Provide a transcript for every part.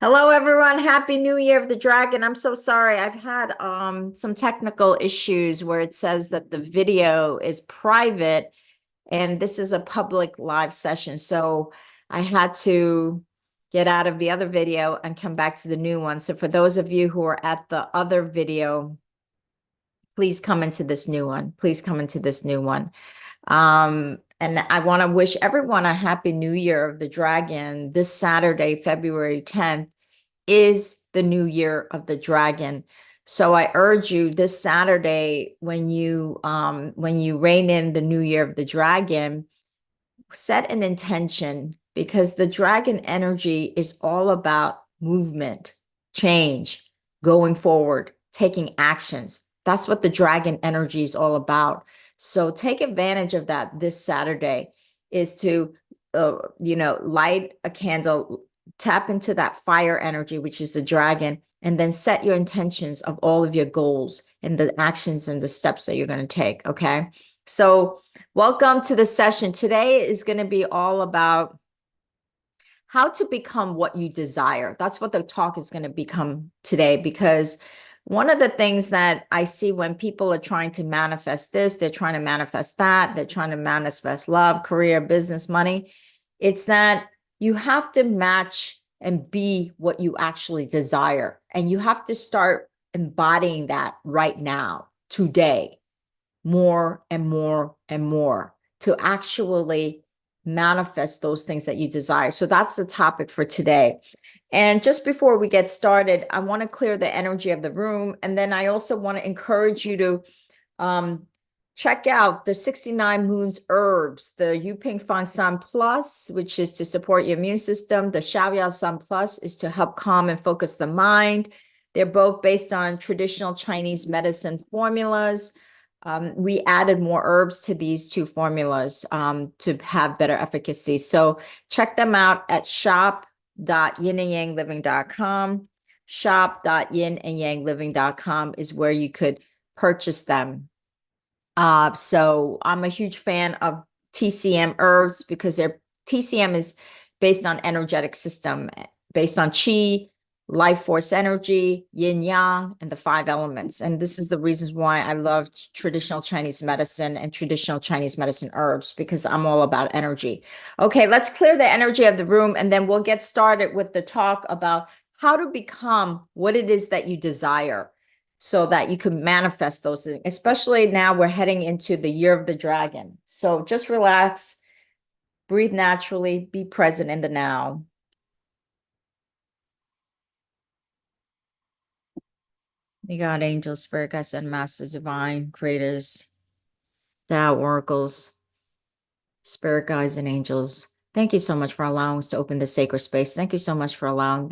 Hello, everyone. Happy New Year of the Dragon. I'm so sorry. I've had some technical issues where it says that the video is private and this is a public live session. So I had to get out of the other video and come back to the new one. So for those of you who are at the other video, please come into this new one. Please come into this new one. And I want to wish everyone a happy New Year of the Dragon. This Saturday, February 10th, is the new year of the dragon. So I urge you this Saturday when you rein in the new year of the dragon, set an intention because the dragon energy is all about movement, change, going forward, taking actions. That's what the dragon energy is all about. So take advantage of that this Saturday is to light a candle, tap into that fire energy, which is the dragon, and then set your intentions of all of your goals and the actions and the steps that you're going to take. Okay. So welcome to the session. Today is going to be all about how to become what you desire. That's what the talk is going to become today, because one of the things that I see when people are trying to manifest this, they're trying to manifest that, they're trying to manifest love, career, business, money. It's that you have to match and be what you actually desire. And you have to start embodying that right now, today, more and more and more to actually manifest those things that you desire. So that's the topic for today. And just before we get started, I want to clear the energy of the room. And then I also want to encourage you to check out the 69 Moons Herbs, the Yuping Fang San Plus, which is to support your immune system. The Xiaoyao San Plus is to help calm and focus the mind. They're both based on traditional Chinese medicine formulas. We added more herbs to these two formulas to have better efficacy. So check them out at shop.yinandyangliving.com. Shop.yinandyangliving.com is where you could purchase them. So I'm a huge fan of TCM herbs because their TCM is based on energetic system, based on chi, life force energy, yin yang, and the five elements. And this is the reasons why I love traditional Chinese medicine and traditional Chinese medicine herbs, because I'm all about energy. Okay, let's clear the energy of the room, and then we'll get started with the talk about how to become what it is that you desire so that you can manifest those things, especially now we're heading into the year of the dragon. So just relax, breathe naturally, be present in the now. You got angels, spirit guides, and masters, divine creators, Tao oracles, spirit guides, and angels. Thank you so much for allowing us to open this sacred space. Thank you so much for allowing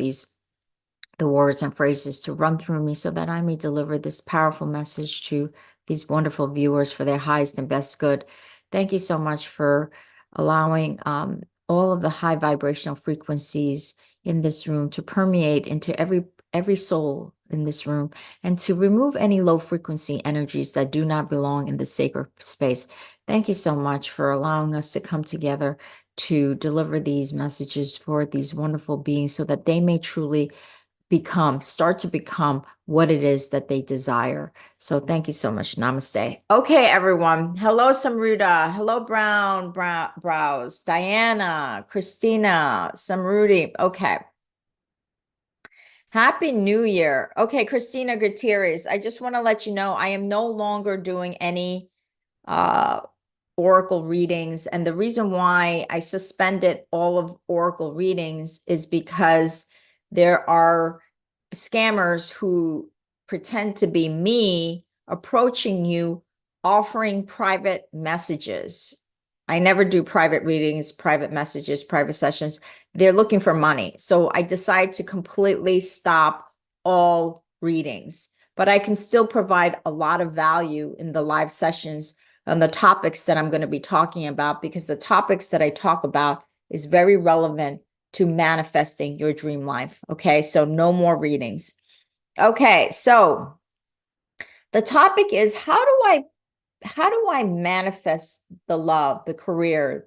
the words and phrases to run through me so that I may deliver this powerful message to these wonderful viewers for their highest and best good. Thank you so much for allowing all of the high vibrational frequencies in this room to permeate into every soul in this room and to remove any low frequency energies that do not belong in the sacred space. Thank you so much for allowing us to come together to deliver these messages for these wonderful beings so that they may truly start to become what it is that they desire. So thank you so much. Namaste. Okay, everyone. Hello, Samruda. Hello, Brows. Diana, Christina, Samrudi. Okay. Happy New Year. Okay, Christina Gutierrez. I just want to let you know I am no longer doing any uh Oracle readings. And the reason why I suspended all of Oracle readings is because there are scammers who pretend to be me approaching you, offering private messages. I never do private readings, private messages, private sessions. They're looking for money. So I decide to completely stop all readings, but I can still provide a lot of value in the live sessions on the topics that I'm going to be talking about, because the topics that I talk about is very relevant to manifesting your dream life. Okay, so no more readings. Okay, so the topic is how do I manifest the love, the career,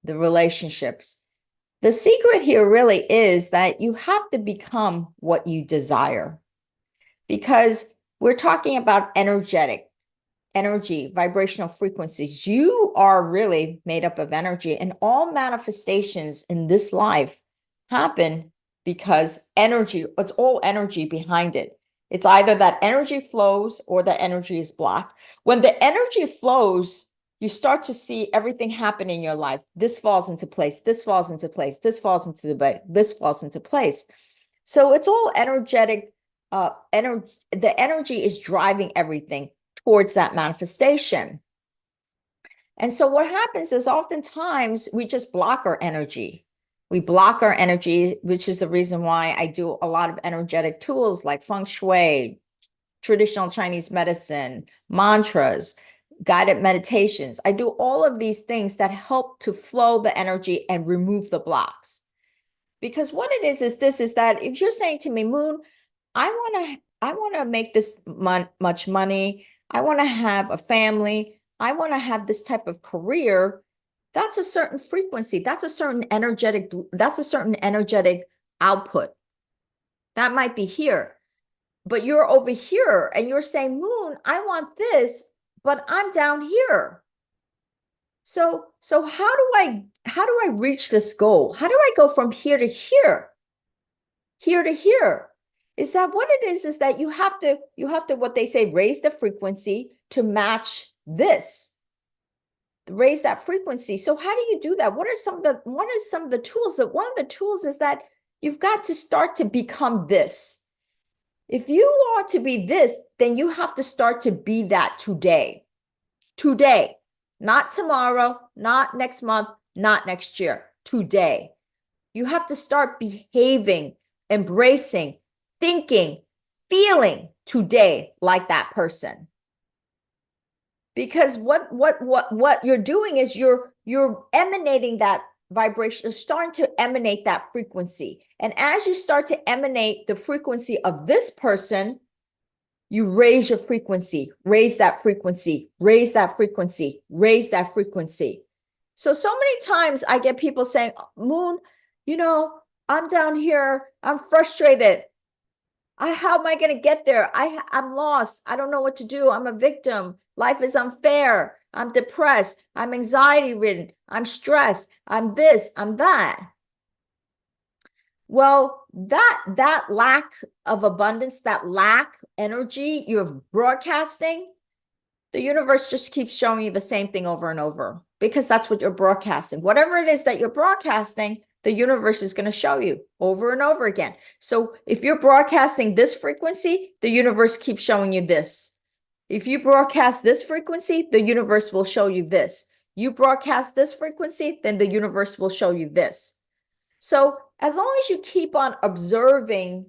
the relationships The secret here really is that you have to become what you desire, because we're talking about energy, vibrational frequencies. You are really made up of energy, and all manifestations in this life happen because energy, it's all energy behind it. It's either that energy flows or the energy is blocked. When the energy flows, you start to see everything happen in your life. This falls into place, this falls into place, this falls into this falls into place. So it's all energetic. The energy is driving everything towards that manifestation. And so what happens is oftentimes we just block our energy. We block our energy, which is the reason why I do a lot of energetic tools like feng shui, traditional Chinese medicine, mantras, guided meditations. I do all of these things that help to flow the energy and remove the blocks. Because what it is this, is that if you're saying to me, Moon, I want to make this much money. I want to have a family. I want to have this type of career. That's a certain frequency. That's a certain energetic output. That might be here. But you're over here and you're saying, Moon, I want this, but I'm down here. So how do I reach this goal? How do I go from here to here? Here to here? Is that what it is that you have to what they say, raise the frequency to match this. Raise that frequency. So how do you do that? What are some of the tools? That one of the tools is that you've got to start to become this. If you want to be this, then you have to start to be that today. Today, not tomorrow, not next month, not next year. Today. You have to start behaving, embracing, thinking, feeling today like that person. Because what you're doing is you're emanating that vibration. You're starting to emanate that frequency. And as you start to emanate the frequency of this person, you raise your frequency, raise that frequency, raise that frequency, raise that frequency. So many times I get people saying, Moon, I'm down here. I'm frustrated. How am I going to get there? I'm lost. I don't know what to do. I'm a victim. Life is unfair. I'm depressed. I'm anxiety ridden. I'm stressed. I'm this, I'm that. Well, that lack of abundance, that lack energy you're broadcasting, the universe just keeps showing you the same thing over and over, because that's what you're broadcasting. Whatever it is that you're broadcasting, the universe is going to show you over and over again. So if you're broadcasting this frequency, the universe keeps showing you this. If you broadcast this frequency, the universe will show you this. You broadcast this frequency, then the universe will show you this. So as long as you keep on observing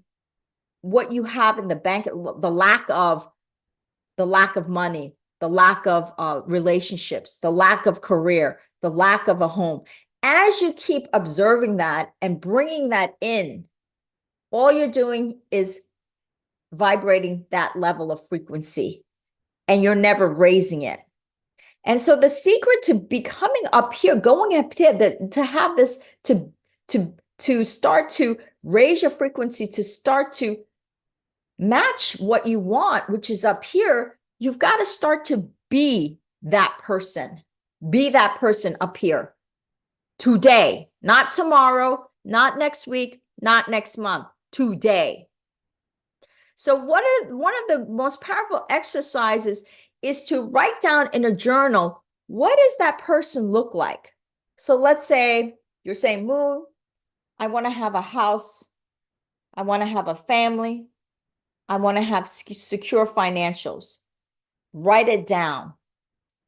what you have in the bank, the lack of money, the lack of relationships, the lack of career, the lack of a home, as you keep observing that and bringing that in, all you're doing is vibrating that level of frequency, and you're never raising it. And so the secret to becoming up here, going up here, to have this, to start to raise your frequency, to start to match what you want, which is up here, you've got to start to be that person. Be that person up here today, not tomorrow, not next week, not next month, today. So one of the most powerful exercises is to write down in a journal, what does that person look like? So let's say you're saying, Moon, I want to have a house. I want to have a family. I want to have secure financials. Write it down.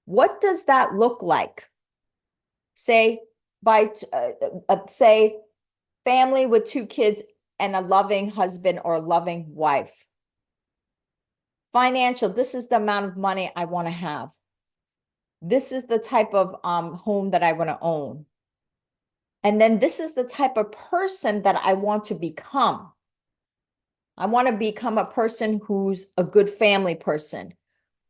What does that look like? Say say family with 2 kids and a loving husband or a loving wife. Financial, this is the amount of money I want to have. This is the type of home that I want to own. And then this is the type of person that I want to become. I want to become a person who's a good family person,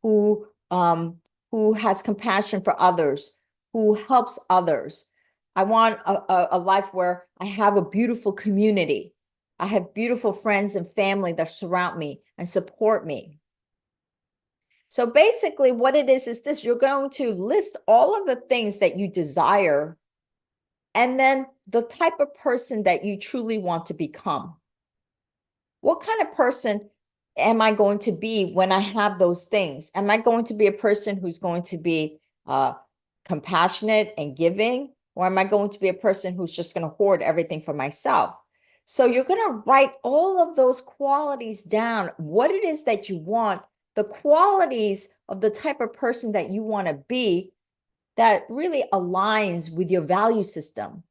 who has compassion for others, who helps others. I want a life where I have a beautiful community. I have beautiful friends and family that surround me and support me. So basically what it is this: you're going to list all of the things that you desire and then the type of person that you truly want to become. What kind of person am I going to be when I have those things? Am I going to be a person who's going to be compassionate and giving? Or am I going to be a person who's just going to hoard everything for myself? So you're going to write all of those qualities down, what it is that you want, the qualities of the type of person that you want to be that really aligns with your value system,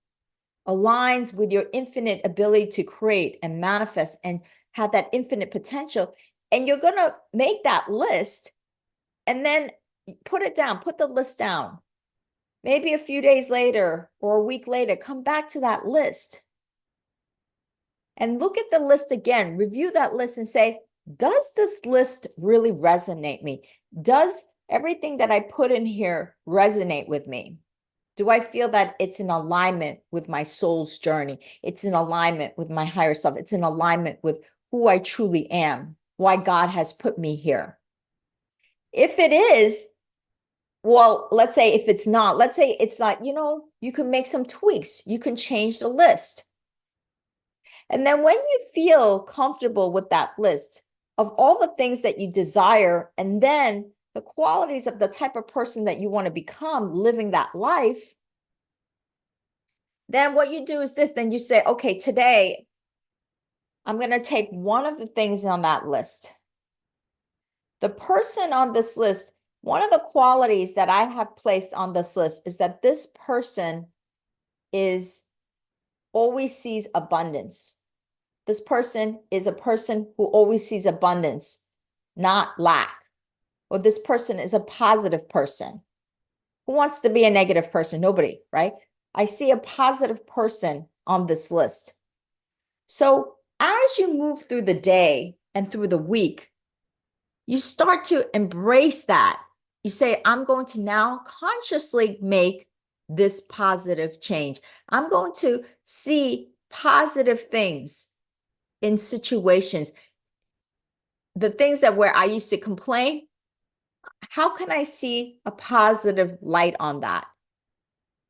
aligns with your infinite ability to create and manifest and have that infinite potential. And you're going to make that list and then put it down, put the list down. Maybe a few days later or a week later, come back to that list and look at the list again, review that list and say, does this list really resonate me? Does everything that I put in here resonate with me? Do I feel that it's in alignment with my soul's journey? It's in alignment with my higher self. It's in alignment with who I truly am, why God has put me here. If it is, well, let's say if it's not, let's say it's not, you can make some tweaks. You can change the list. And then when you feel comfortable with that list of all the things that you desire, and then the qualities of the type of person that you want to become living that life, then what you do is this, then you say, okay, today I'm going to take one of the things on that list. The person on this list, one of the qualities that I have placed on this list is that this person always sees abundance. This person is a person who always sees abundance, not lack. Or this person is a positive person. Who wants to be a negative person? Nobody, right? I see a positive person on this list. So as you move through the day and through the week, you start to embrace that. You say, I'm going to now consciously make this positive change. I'm going to see positive things in situations. The things that where I used to complain, how can I see a positive light on that?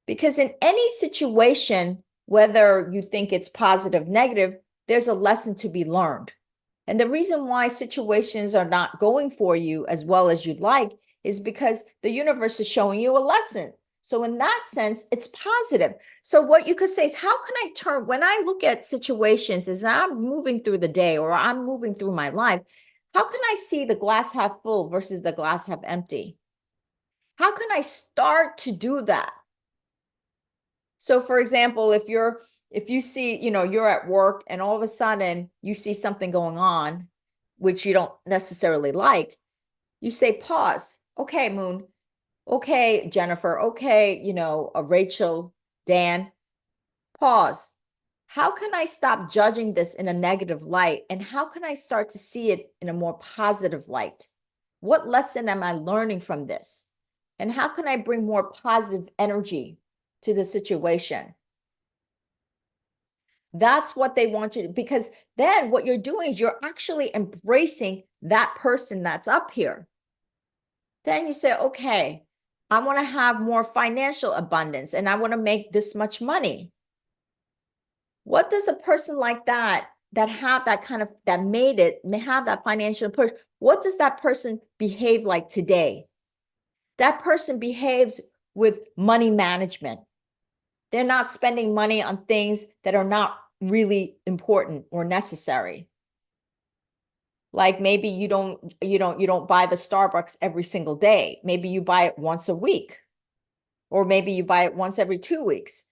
Because in any situation, whether you think it's positive, negative, there's a lesson to be learned. And the reason why situations are not going for you as well as you'd like is because the universe is showing you a lesson. So in that sense, it's positive. So what you could say is, how can I turn, when I look at situations as I'm moving through the day or I'm moving through my life, how can I see the glass half full versus the glass half empty? How can I start to do that? So for example, if you see, you're at work and all of a sudden you see something going on, which you don't necessarily like, you say, pause. Okay, Moon. Okay, Jennifer. Okay, Rachel, Dan, pause. How can I stop judging this in a negative light? And how can I start to see it in a more positive light? What lesson am I learning from this? And how can I bring more positive energy to the situation? That's what they want you to, because then what you're doing is you're actually embracing that person that's up here. Then you say, okay, I want to have more financial abundance and I want to make this much money. What does a person like that have that kind of, that made it, may have that financial push, what does that person behave like today? That person behaves with money management. They're not spending money on things that are not really important or necessary. Like maybe you don't buy the Starbucks every single day. Maybe you buy it once a week, or maybe you buy it once every 2 weeks.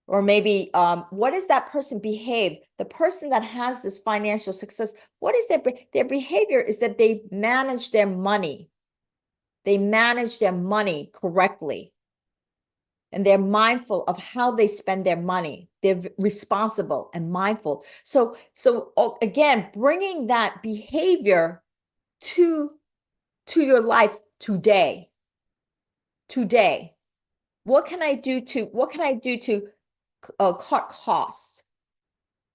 Or maybe what does that person behave? The person that has this financial success, what is their behavior is that they manage their money. They manage their money correctly. And they're mindful of how they spend their money. They're responsible and mindful. So again, bringing that behavior to your life today. What can I do to cut costs?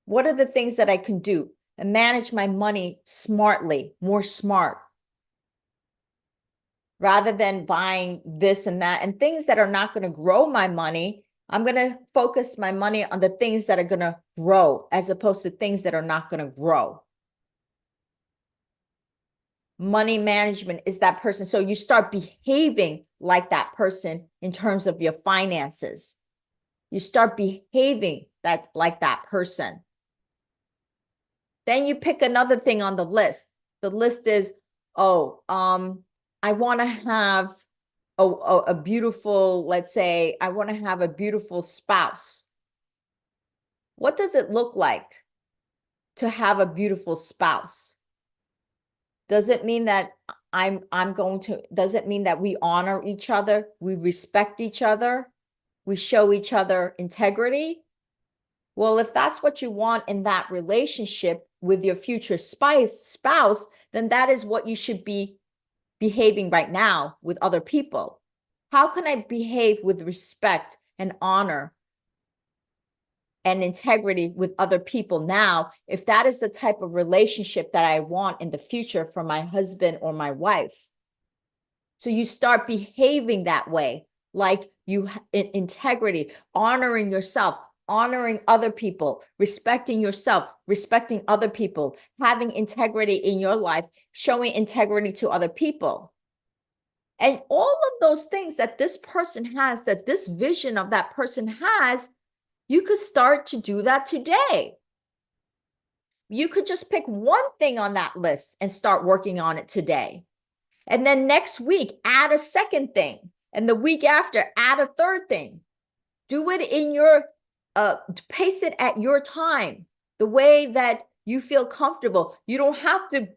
What are the things that I can do and manage my money smartly, more smart, rather than buying this and that and things that are not going to grow my money? I'm going to focus my money on the things that are going to grow as opposed to things that are not going to grow. Money management is that person. So you start behaving like that person in terms of your finances. You start behaving like that person. Then you pick another thing on the list. The list is, I want to have a beautiful, let's say, I want to have a beautiful spouse. What does it look like to have a beautiful spouse? Does it mean that does it mean that we honor each other, we respect each other, we show each other integrity? Well, if that's what you want in that relationship with your future spouse, then that is what you should be behaving right now with other people. How can I behave with respect and honor and integrity with other people now, if that is the type of relationship that I want in the future for my husband or my wife? So you start behaving that way, like you in integrity, honoring yourself, honoring other people, respecting yourself, respecting other people, having integrity in your life, showing integrity to other people. And all of those things that this person has, that this vision of that person has, you could start to do that today. You could just pick one thing on that list and start working on it today. And then next week, add a second thing. And the week after, add a third thing. Do it in your, pace it at your time, the way that you feel comfortable. You don't have to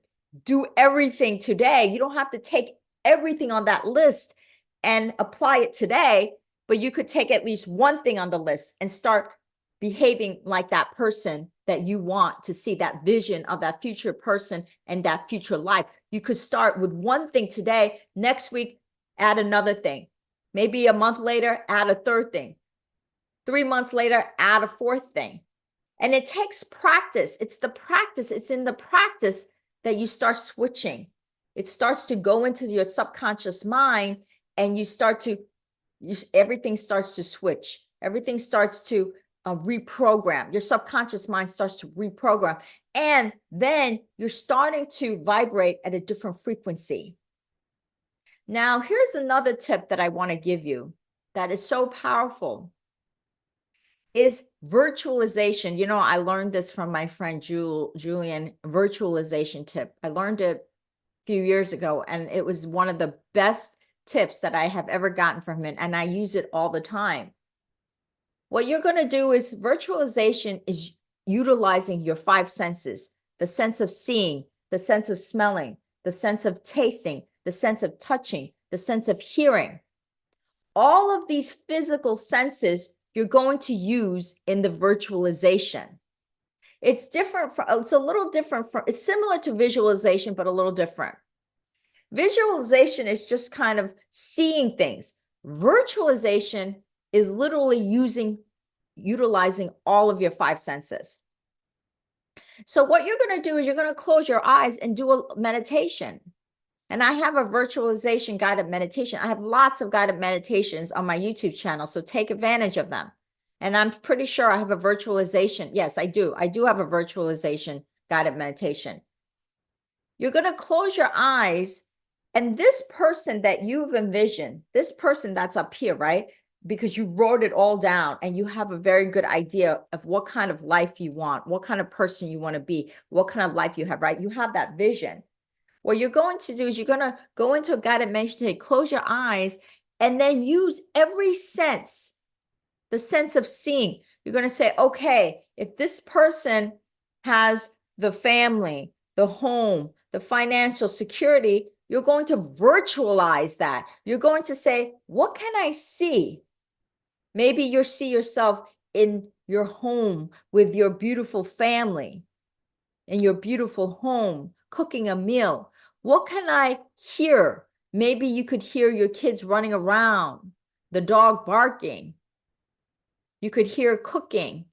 do everything today. You don't have to take everything on that list and apply it today, but you could take at least one thing on the list and start behaving like that person that you want to see, that vision of that future person and that future life. You could start with one thing today, next week, add another thing. Maybe a month later, add a third thing. 3 months later, add a fourth thing. And it takes practice. It's in the practice that you start switching. It starts to go into your subconscious mind and everything starts to switch. Everything starts to reprogram. Your subconscious mind starts to reprogram. And then you're starting to vibrate at a different frequency. Now, here's another tip that I want to give you that is so powerful, is virtualization. You know, I learned this from my friend Julian, virtualization tip. I learned it a few years ago, and it was one of the best tips that I have ever gotten from him, and I use it all the time. What you're going to do is virtualization is utilizing your 5 senses, the sense of seeing, the sense of smelling, the sense of tasting, the sense of touching, the sense of hearing. All of these physical senses you're going to use in the virtualization. It's a little different it's similar to visualization, but a little different. Visualization is just kind of seeing things. Virtualization is literally utilizing all of your 5 senses. So what you're going to do is you're going to close your eyes and do a meditation. And I have a virtualization guided meditation. I have lots of guided meditations on my YouTube channel, so take advantage of them. And I'm pretty sure I have a virtualization. Yes, I do. I do have a virtualization guided meditation. You're going to close your eyes, and this person that you've envisioned, this person that's up here, right? Because you wrote it all down and you have a very good idea of what kind of life you want, what kind of person you want to be, what kind of life you have, right? You have that vision. What you're going to do is you're going to go into a guided meditation, close your eyes, and then use every sense, the sense of seeing. You're going to say, okay, if this person has the family, the home, the financial security, you're going to virtualize that. You're going to say, what can I see? Maybe you see yourself in your home with your beautiful family, in your beautiful home, cooking a meal. What can I hear? Maybe you could hear your kids running around. the dog barking. You could hear cooking.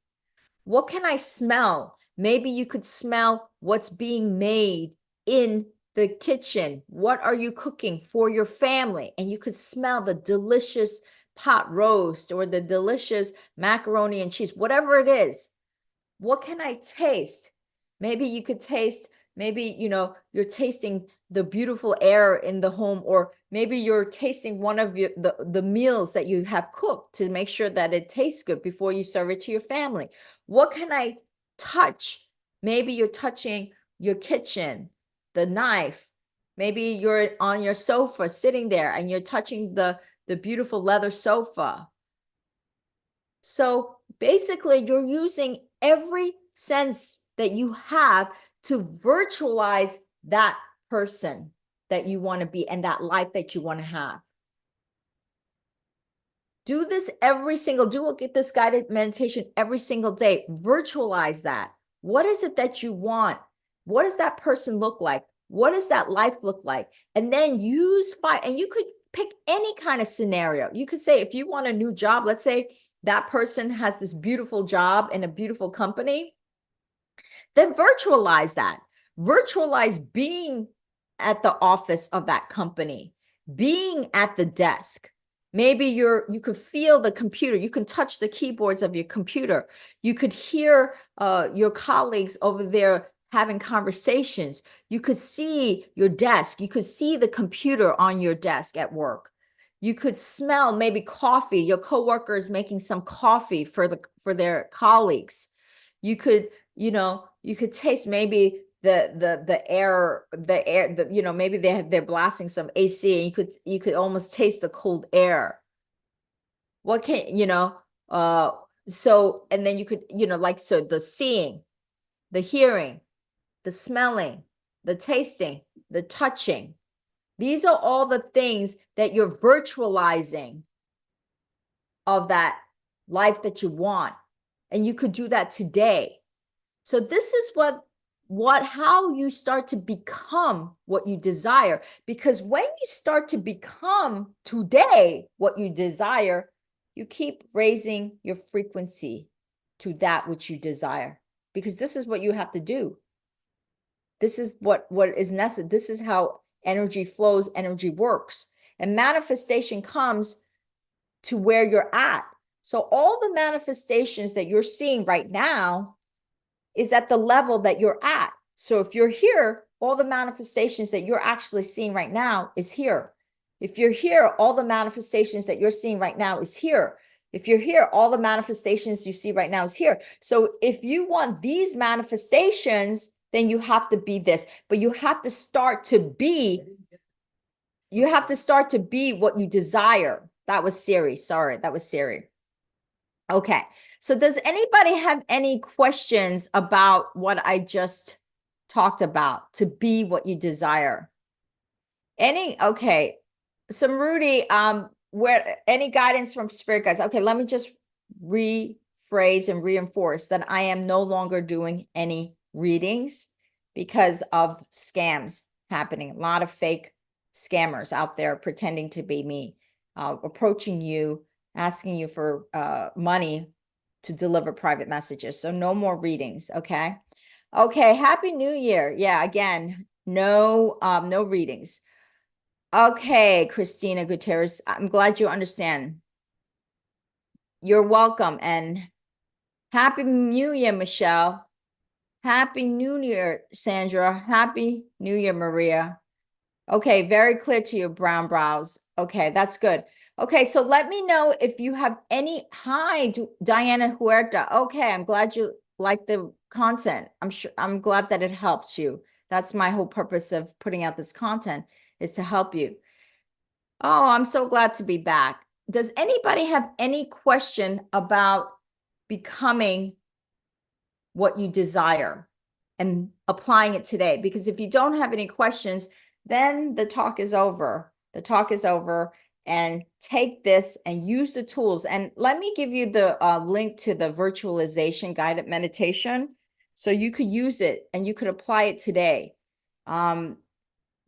What can I smell? Maybe you could smell what's being made in the kitchen. What are you cooking for your family? And you could smell the delicious pot roast or the delicious macaroni and cheese, whatever it is. What can I taste? Maybe you could taste, maybe, you're tasting the beautiful air in the home, or maybe you're tasting one of the meals that you have cooked to make sure that it tastes good before you serve it to your family. What can I touch? Maybe you're touching your kitchen, the knife. Maybe you're on your sofa sitting there and you're touching the beautiful leather sofa. So basically, you're using every sense that you have to virtualize that person that you want to be and that life that you want to have. Do this get this guided meditation every single day. Virtualize that. What is it that you want? What does that person look like? What does that life look like? And then use fire. And you could pick any kind of scenario. You could say, if you want a new job, let's say that person has this beautiful job in a beautiful company, then virtualize that. Virtualize being at the office of that company, being at the desk. Maybe you could feel the computer. You can touch the keyboards of your computer. You could hear your colleagues over there having conversations. You could see your desk. You could see the computer on your desk at work. You could smell maybe coffee. Your coworker is making some coffee for their colleagues. You could, you could taste maybe the air, maybe they're blasting some AC, and you could almost taste the cold air. What can, so, and then you could, so the seeing, the hearing, the smelling, the tasting, the touching. These are all the things that you're virtualizing of that life that you want. And you could do that today. So this is how you start to become what you desire. Because when you start to become today what you desire, you keep raising your frequency to that which you desire. Because this is what you have to do. This is what is necessary. This is how energy flows, energy works. And manifestation comes to where you're at. So all the manifestations that you're seeing right now is at the level that you're at. So if you're here, all the manifestations that you're actually seeing right now is here. If you're here, all the manifestations that you're seeing right now is here. If you're here, all the manifestations you see right now is here. So if you want these manifestations, then you have to be this, but you have to start to be what you desire. That was Siri. Sorry, that was Siri. Okay. So does anybody have any questions about what I just talked about, to be what you desire? Okay. So Rudy, where any guidance from spirit guides? Okay, let me just rephrase and reinforce that I am no longer doing any readings because of scams happening. A lot of fake scammers out there pretending to be me, approaching you, asking you for money to deliver private messages. So no more readings. Okay. Okay. Happy New Year. Yeah. Again, no readings. Okay. Christina Gutierrez, I'm glad you understand. You're welcome. And Happy New Year, Michelle. Happy New Year, Sandra. Happy New Year, Maria. Okay, very clear to you, brown brows. Okay, that's good. Okay, so let me know if you have any. Hi, Diana Huerta. Okay, I'm glad you like the content. I'm glad that it helps you. That's my whole purpose of putting out this content, is to help you. Oh, I'm so glad to be back. Does anybody have any question about becoming what you desire and applying it today? Because if you don't have any questions, then the talk is over. The talk is over. And take this and use the tools. And let me give you the link to the virtualization guided meditation, so you could use it and you could apply it today.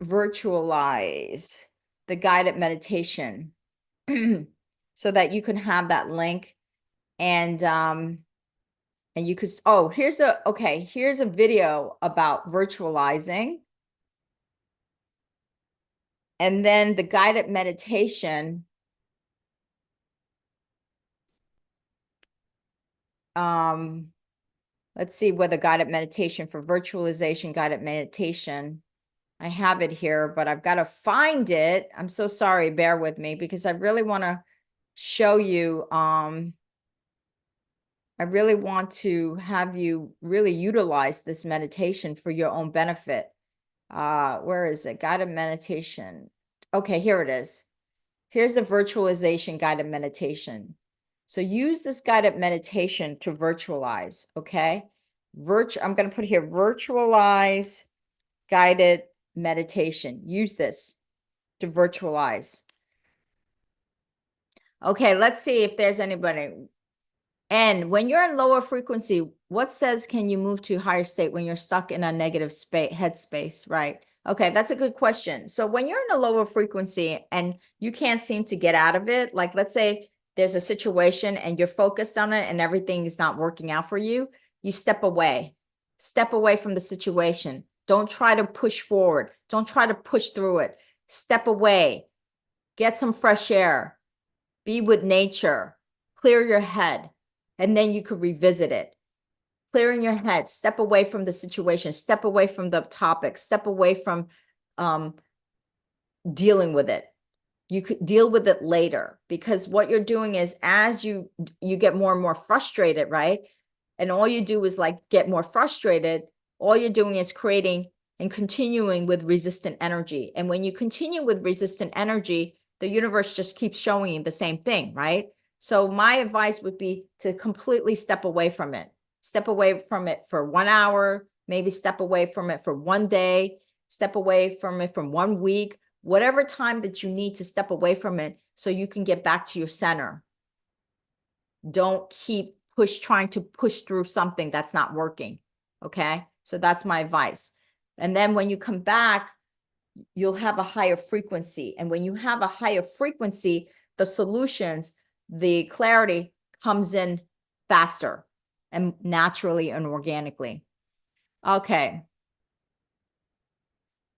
Virtualize the guided meditation. so that you can have that link. And you could, oh, here's a video about virtualizing. And then the guided meditation. Let's see where the guided meditation for virtualization, guided meditation. I have it here, but I've got to find it. I'm so sorry, bear with me, because I really want to show you, I really want to have you really utilize this meditation for your own benefit. Where is it? Guided meditation. Okay, here it is. Here's the virtualization guided meditation. So use this guided meditation to virtualize, okay? I'm going to put here virtualize guided meditation. Use this to virtualize. Okay, let's see if there's anybody. And when you're in lower frequency, what says can you move to higher state when you're stuck in a negative headspace, right? Okay, that's a good question. So when you're in a lower frequency and you can't seem to get out of it, like let's say there's a situation and you're focused on it and everything is not working out for you, you step away. Step away from the situation. Don't try to push forward. Don't try to push through it. Step away. Get some fresh air. Be with nature. Clear your head. And then you could revisit it. Clearing your head, step away from the situation, step away from the topic, step away from dealing with it. You could deal with it later, because what you're doing is as you get more and more frustrated, right? And all you do is like get more frustrated. All you're doing is creating and continuing with resistant energy. And when you continue with resistant energy, the universe just keeps showing you the same thing, right? So my advice would be to completely step away from it. Step away from it for 1 hour, maybe step away from it for 1 day, step away from it for 1 week, whatever time that you need to step away from it so you can get back to your center. Don't keep trying to push through something that's not working. Okay. So that's my advice. And then when you come back, you'll have a higher frequency. And when you have a higher frequency, the solutions, the clarity comes in faster and naturally and organically. Okay.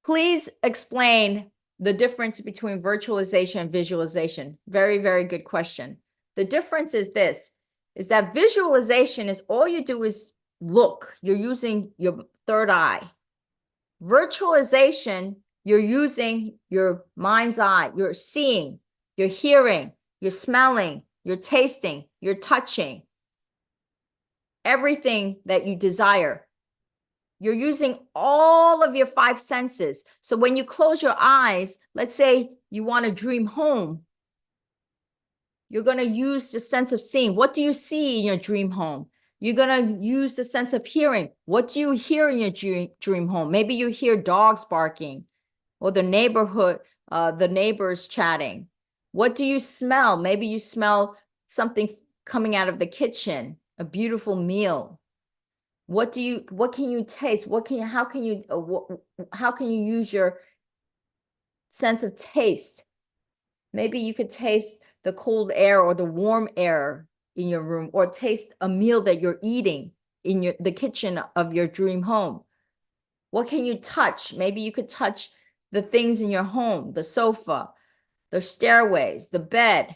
Please explain the difference between virtualization and visualization. Very, very good question. The difference is this, is that visualization is all you do is look. You're using your third eye. Virtualization, you're using your mind's eye. You're seeing, you're hearing, you're smelling, you're tasting, you're touching. Everything that you desire. You're using all of your 5 senses. So when you close your eyes, let's say you want to dream home, you're going to use the sense of seeing. What do you see in your dream home? You're going to use the sense of hearing. What do you hear in your dream home? Maybe you hear dogs barking or the neighbors chatting. What do you smell? Maybe you smell something coming out of the kitchen, a beautiful meal. What can you taste? How can you use your sense of taste? Maybe you could taste the cold air or the warm air in your room, or taste a meal that you're eating in the kitchen of your dream home. What can you touch? Maybe you could touch the things in your home, the sofa, the stairways, the bed.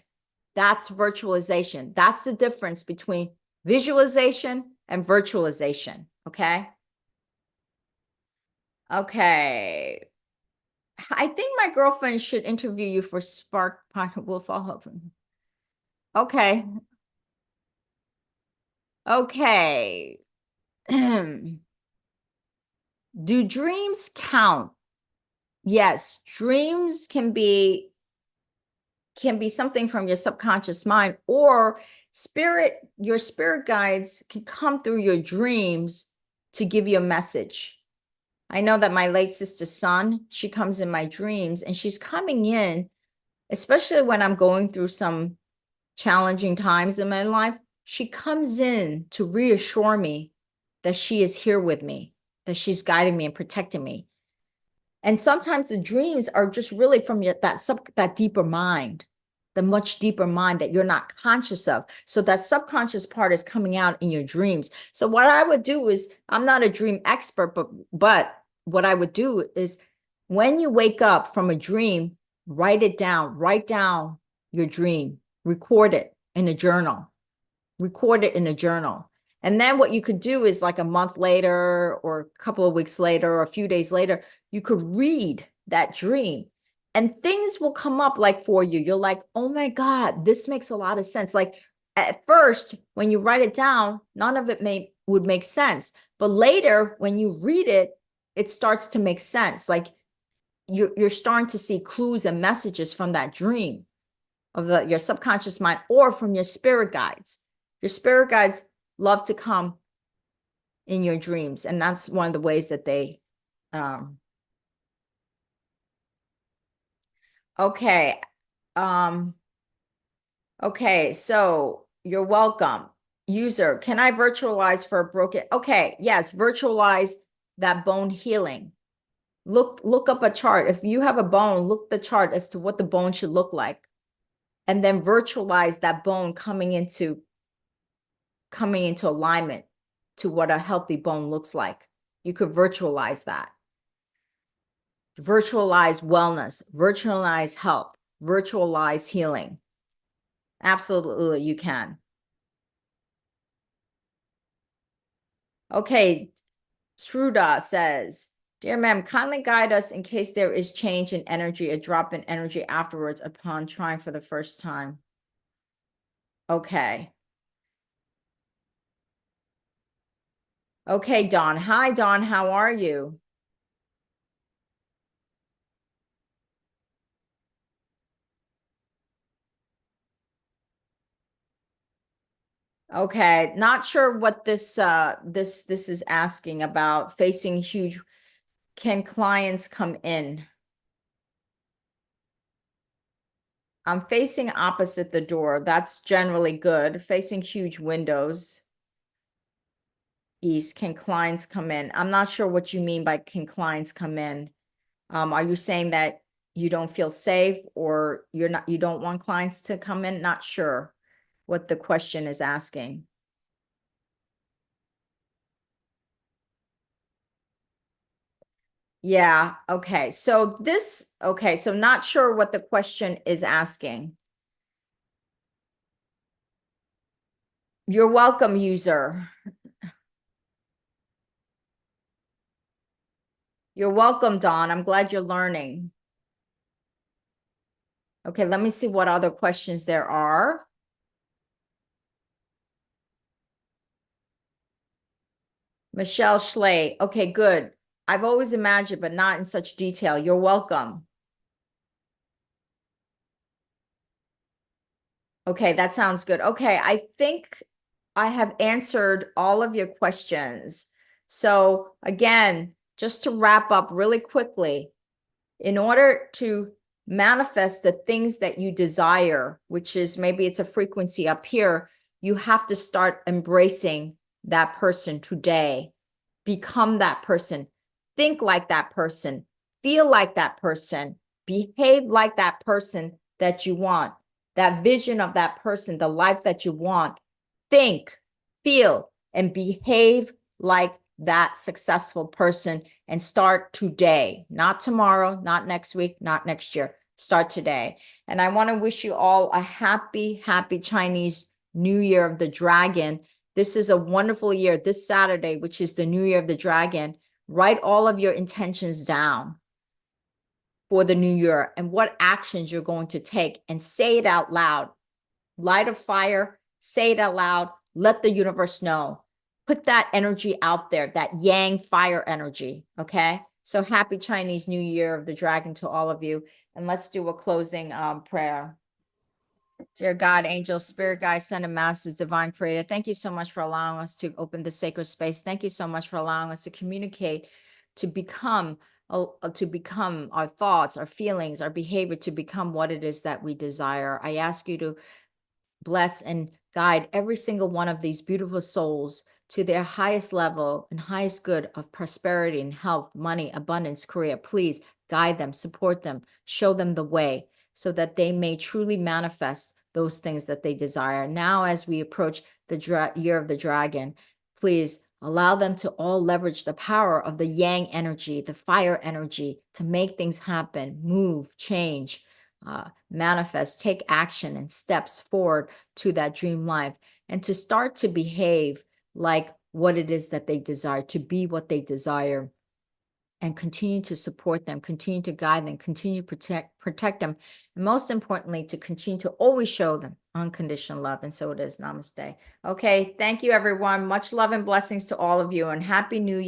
That's virtualization. That's the difference between visualization and virtualization. Okay. Okay. I think my girlfriend should interview you for Spark. We'll follow up. Okay. Okay. Do dreams count? Yes, dreams can be something from your subconscious mind, or your spirit guides can come through your dreams to give you a message. I know that my late sister Sun, she comes in my dreams, and she's coming in, especially when I'm going through some challenging times in my life. She comes in to reassure me that she is here with me, that she's guiding me and protecting me. And sometimes the dreams are just really from that deeper mind. the much deeper mind that you're not conscious of. So that subconscious part is coming out in your dreams. So what I would do is, I'm not a dream expert, but what I would do is when you wake up from a dream, write it down, write down your dream, record it in a journal, record it in a journal. And then what you could do is like a month later or a couple of weeks later or a few days later, you could read that dream and things will come up like for you. You're like, oh my God, this makes a lot of sense. Like at first, when you write it down, none of it would make sense. But later, when you read it, it starts to make sense. Like you're starting to see clues and messages from that dream of your subconscious mind or from your spirit guides. Your spirit guides love to come in your dreams. And that's one of the ways that they, okay. Okay, so you're welcome. User, can I virtualize for a broken? Okay, yes, virtualize that bone healing. Look up a chart. If you have a bone, look the chart as to what the bone should look like. And then virtualize that bone coming into alignment to what a healthy bone looks like. You could virtualize that. Virtualize wellness, virtualize health, virtualize healing. Absolutely, you can. Okay, Sruda says, dear ma'am, kindly guide us in case there is change in energy, a drop in energy afterwards upon trying for the first time. Okay. Okay, Dawn. Hi, Dawn. How are you? Okay, not sure what this this is asking about. Facing huge, can clients come in? I'm facing opposite the door. That's generally good. Facing huge windows. East, can clients come in? I'm not sure what you mean by can clients come in. Are you saying that you don't feel safe or you don't want clients to come in? Not sure what the question is asking. Yeah, okay. So not sure what the question is asking. You're welcome, user. You're welcome, Dawn. I'm glad you're learning. Okay, let me see what other questions there are. Michelle Schley. Okay, good. I've always imagined, but not in such detail. You're welcome. Okay, that sounds good. Okay, I think I have answered all of your questions. So again, just to wrap up really quickly, in order to manifest the things that you desire, which is maybe it's a frequency up here, you have to start embracing that person today. Become that person. Think like that person. Feel like that person. Behave like that person that you want. That vision of that person, the life that you want. Think, feel, and behave like that successful person and start today, not tomorrow, not next week, not next year. Start today. And I want to wish you all a happy, happy Chinese New Year of the Dragon. This is a wonderful year. This Saturday, which is the New Year of the Dragon, write all of your intentions down for the new year and what actions you're going to take and say it out loud. Light a fire, say it out loud, let the universe know. Put that energy out there, that yang fire energy, okay? So happy Chinese New Year of the Dragon to all of you. And let's do a closing prayer. Dear God, angels, spirit guides, son and masters, divine creator, thank you so much for allowing us to open the sacred space. Thank you so much for allowing us to communicate, to become our thoughts, our feelings, our behavior, to become what it is that we desire. I ask you to bless and guide every single one of these beautiful souls to their highest level and highest good of prosperity and health, money, abundance, career. Please guide them, support them, show them the way. so that they may truly manifest those things that they desire. Now, as we approach the year of the dragon, please allow them to all leverage the power of the yang energy, the fire energy, to make things happen, move, change, manifest, take action and steps forward to that dream life, and to start to behave like what it is that they desire, to be what they desire, and continue to support them, continue to guide them, continue to protect them, and most importantly, to continue to always show them unconditional love. And so it is. Namaste. Okay, thank you, everyone. Much love and blessings to all of you, and Happy New Year.